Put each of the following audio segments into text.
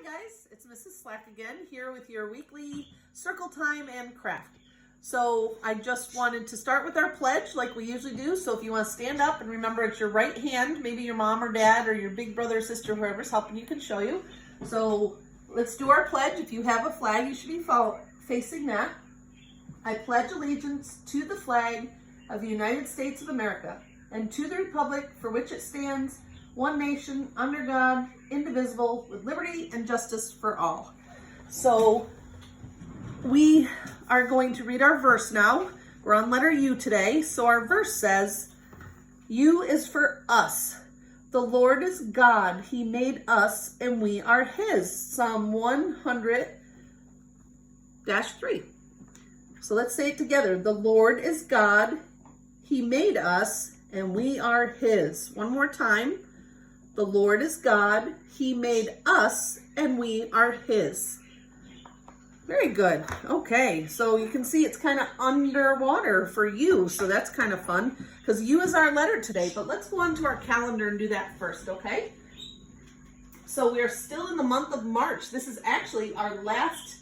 Hi guys, it's Mrs. Slack again here with your weekly circle time and craft. So I just wanted to start with our pledge like we usually do. So if you want to stand up and remember it's your right hand, maybe your mom or dad or your big brother or sister, whoever's helping you can show you. So let's do our pledge. If you have a flag, you should be facing that. I pledge allegiance to the flag of the United States of America and to the republic for which it stands, one nation, under God, indivisible, with liberty and justice for all. So we are going to read our verse now. We're on letter U today. So our verse says, U is for us. The Lord is God. He made us and we are his. Psalm 100-3. So let's say it together. The Lord is God. He made us and we are his. One more time. The Lord is God. He made us and we are his. Very good. Okay, so you can see it's kind of underwater for you, so that's kind of fun because U is our letter today. But let's go on to our calendar and do that first, okay? So we are still in the month of March. This is actually our last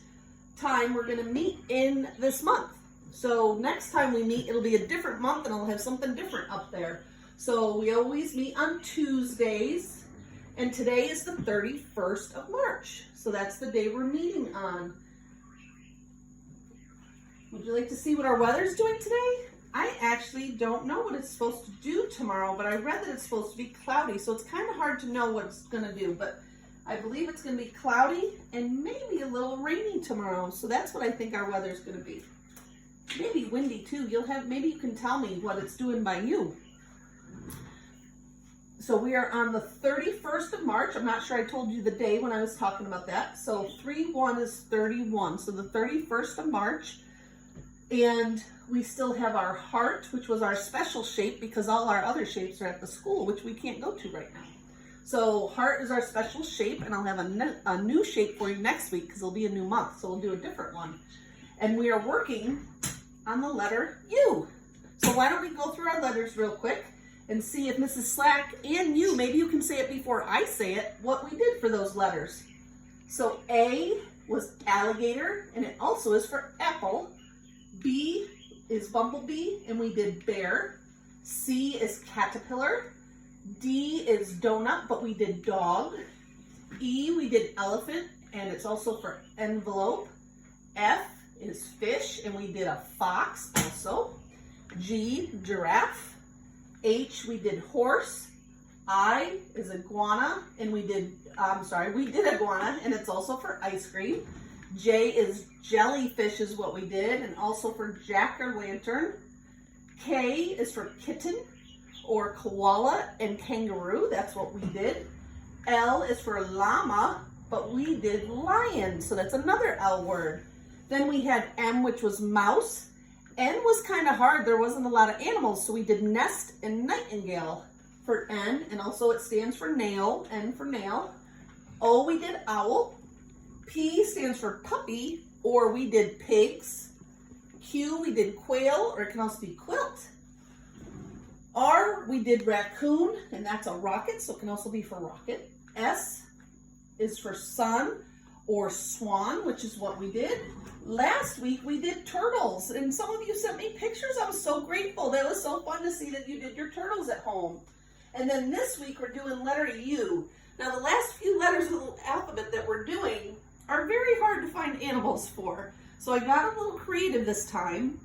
time we're going to meet in this month. So next time we meet, it'll be a different month and I'll have something different up there. So we always meet on Tuesdays, and today is the 31st of March. So that's the day we're meeting on. Would you like to see what our weather's doing today? I actually don't know what it's supposed to do tomorrow, but I read that it's supposed to be cloudy, so it's kind of hard to know what it's going to do, but I believe it's going to be cloudy and maybe a little rainy tomorrow. So that's what I think our weather's going to be. Maybe windy too. Maybe you can tell me what it's doing by you. So we are on the 31st of March. I'm not sure I told you the day when I was talking about that. So 3-1 is 31. So the 31st of March. And we still have our heart, which was our special shape because all our other shapes are at the school, which we can't go to right now. So heart is our special shape, and I'll have a new shape for you next week because it'll be a new month. So we'll do a different one. And we are working on the letter U. So why don't we go through our letters real quick and see if Mrs. Slack and you, maybe you can say it before I say it, what we did for those letters. So A was alligator, and it also is for apple. B is bumblebee, and we did bear. C is caterpillar. D is donut, but we did dog. E, we did elephant, and it's also for envelope. F is fish, and we did a fox also. G, giraffe. H, we did horse. I is iguana, and we did iguana, and it's also for ice cream. J is jellyfish is what we did, and also for jack-o'-lantern. K is for kitten or koala and kangaroo. That's what we did. L is for llama, but we did lion, so that's another L word. Then we had M, which was mouse. N was kind of hard. There wasn't a lot of animals, so we did nest and nightingale for N, and also it stands for nail, N for nail. O, we did owl. P stands for puppy, or we did pigs. Q, we did quail, or it can also be quilt. R, we did raccoon, and that's a rocket, so it can also be for rocket. S is for sun or swan, which is what we did. Last week we did turtles, and some of you sent me pictures. I was so grateful. That was so fun to see that you did your turtles at home. And then this week we're doing letter U. Now the last few letters of the alphabet that we're doing are very hard to find animals for. So I got a little creative this time.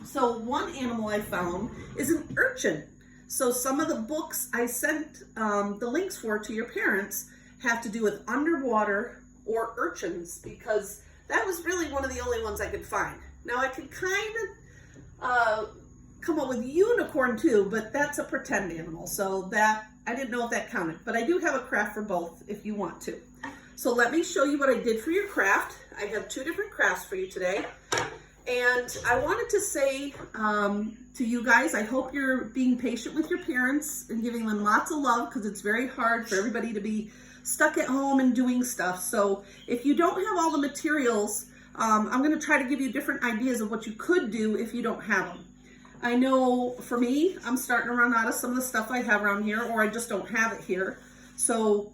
So one animal I found is an urchin. So some of the books I sent the links for to your parents have to do with underwater or urchins because that was really one of the only ones I could find. Now I could kind of come up with unicorn too, but that's a pretend animal. So that, I didn't know if that counted, but I do have a craft for both if you want to. So let me show you what I did for your craft. I have two different crafts for you today. And I wanted to say to you guys, I hope you're being patient with your parents and giving them lots of love because it's very hard for everybody to be stuck at home and doing stuff. So if you don't have all the materials, I'm going to try to give you different ideas of what you could do if you don't have them. I know for me, I'm starting to run out of some of the stuff I have around here, or I just don't have it here. So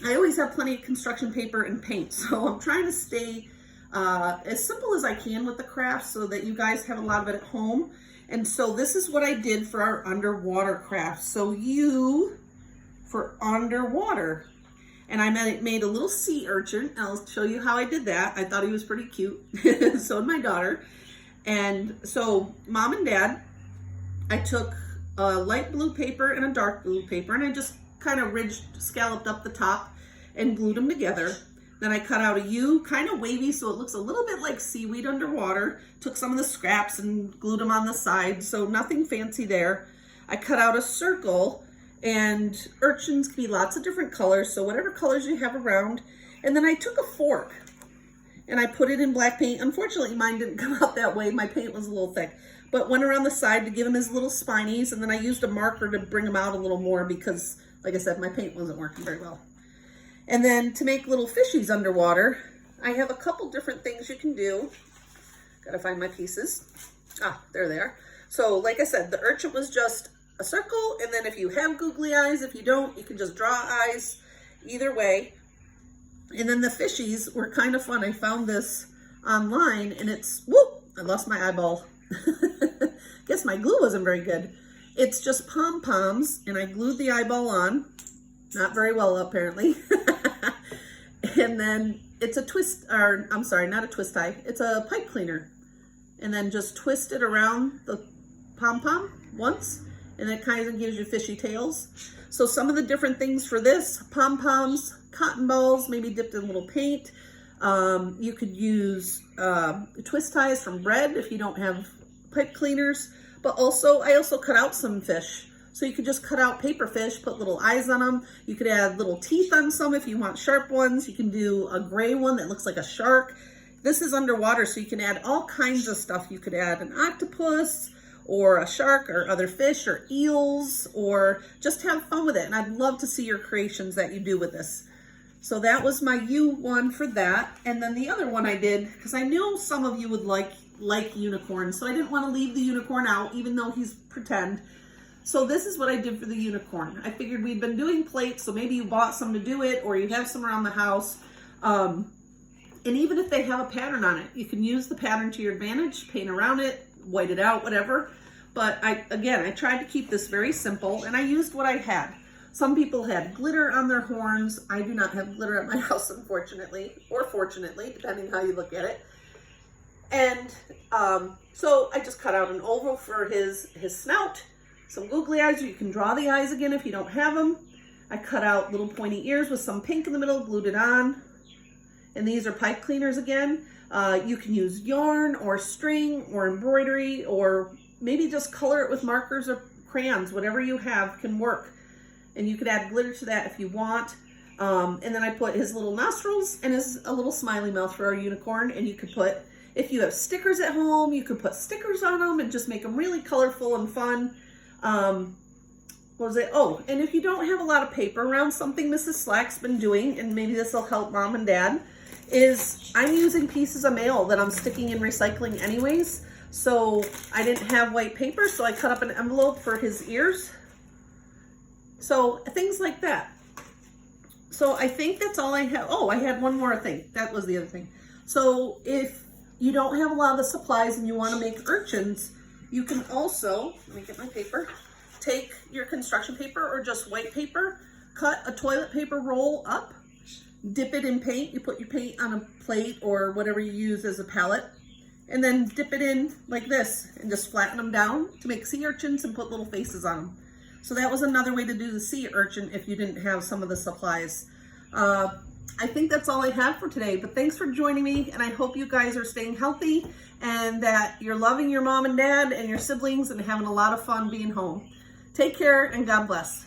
I always have plenty of construction paper and paint, so I'm trying to stay as simple as I can with the craft so that you guys have a lot of it at home. And so this is what I did for our underwater craft. So U for underwater. And I made a little sea urchin. I'll show you how I did that. I thought he was pretty cute. So did my daughter. And so Mom and Dad, I took a light blue paper and a dark blue paper, and I just kind of scalloped up the top and glued them together. Then I cut out a U, kind of wavy, so it looks a little bit like seaweed underwater. Took some of the scraps and glued them on the side, so nothing fancy there. I cut out a circle, and urchins can be lots of different colors, so whatever colors you have around. And then I took a fork and I put it in black paint. Unfortunately, mine didn't come out that way. My paint was a little thick, but went around the side to give him his little spinies, and then I used a marker to bring him out a little more because, like I said, my paint wasn't working very well. And then to make little fishies underwater, I have a couple different things you can do. Gotta find my pieces. Ah, there they are. So like I said, the urchin was just a circle, and then if you have googly eyes, if you don't, you can just draw eyes, either way. And then the fishies were kind of fun. I found this online, and it's, whoop, I lost my eyeball. Guess my glue wasn't very good. It's just pom-poms, and I glued the eyeball on. Not very well, apparently. And then it's a twist, or I'm sorry, not a twist tie. It's a pipe cleaner. And then just twist it around the pom-pom once, and it kind of gives you fishy tails. So some of the different things for this, pom-poms, cotton balls, maybe dipped in a little paint. You could use twist ties from bread if you don't have pipe cleaners. But also, I also cut out some fish. So you could just cut out paper fish, put little eyes on them. You could add little teeth on some if you want sharp ones. You can do a gray one that looks like a shark. This is underwater, so you can add all kinds of stuff. You could add an octopus or a shark or other fish or eels, or just have fun with it. And I'd love to see your creations that you do with this. So that was my U one for that. And then the other one I did, because I knew some of you would like unicorns, so I didn't want to leave the unicorn out, even though he's pretend. So this is what I did for the unicorn. I figured we'd been doing plates, so maybe you bought some to do it, or you have some around the house. And even if they have a pattern on it, you can use the pattern to your advantage, paint around it, white it out, whatever. But I tried to keep this very simple, and I used what I had. Some people had glitter on their horns. I do not have glitter at my house, unfortunately, or fortunately, depending how you look at it. And so I just cut out an oval for his snout, some googly eyes. You can draw the eyes again if you don't have them. I cut out little pointy ears with some pink in the middle, glued it on. And these are pipe cleaners again. You can use yarn or string or embroidery, or maybe just color it with markers or crayons. Whatever you have can work. And you could add glitter to that if you want. And then I put his little nostrils and a little smiley mouth for our unicorn. And you could put, if you have stickers at home, you could put stickers on them and just make them really colorful and fun. What was it? Oh, and if you don't have a lot of paper around, something Mrs. Slack's been doing, and maybe this will help Mom and Dad, is I'm using pieces of mail that I'm sticking in recycling anyways. So I didn't have white paper, so I cut up an envelope for his ears. So things like that. So I think that's all I have. Oh, I had one more thing. That was the other thing. So if you don't have a lot of the supplies and you want to make urchins, you can also, let me get my paper, take your construction paper or just white paper, cut a toilet paper roll up, dip it in paint. You put your paint on a plate or whatever you use as a palette, and then dip it in like this and just flatten them down to make sea urchins and put little faces on them. So that was another way to do the sea urchin if you didn't have some of the supplies. I think that's all I have for today, but thanks for joining me, and I hope you guys are staying healthy and that you're loving your mom and dad and your siblings and having a lot of fun being home. Take care and God bless.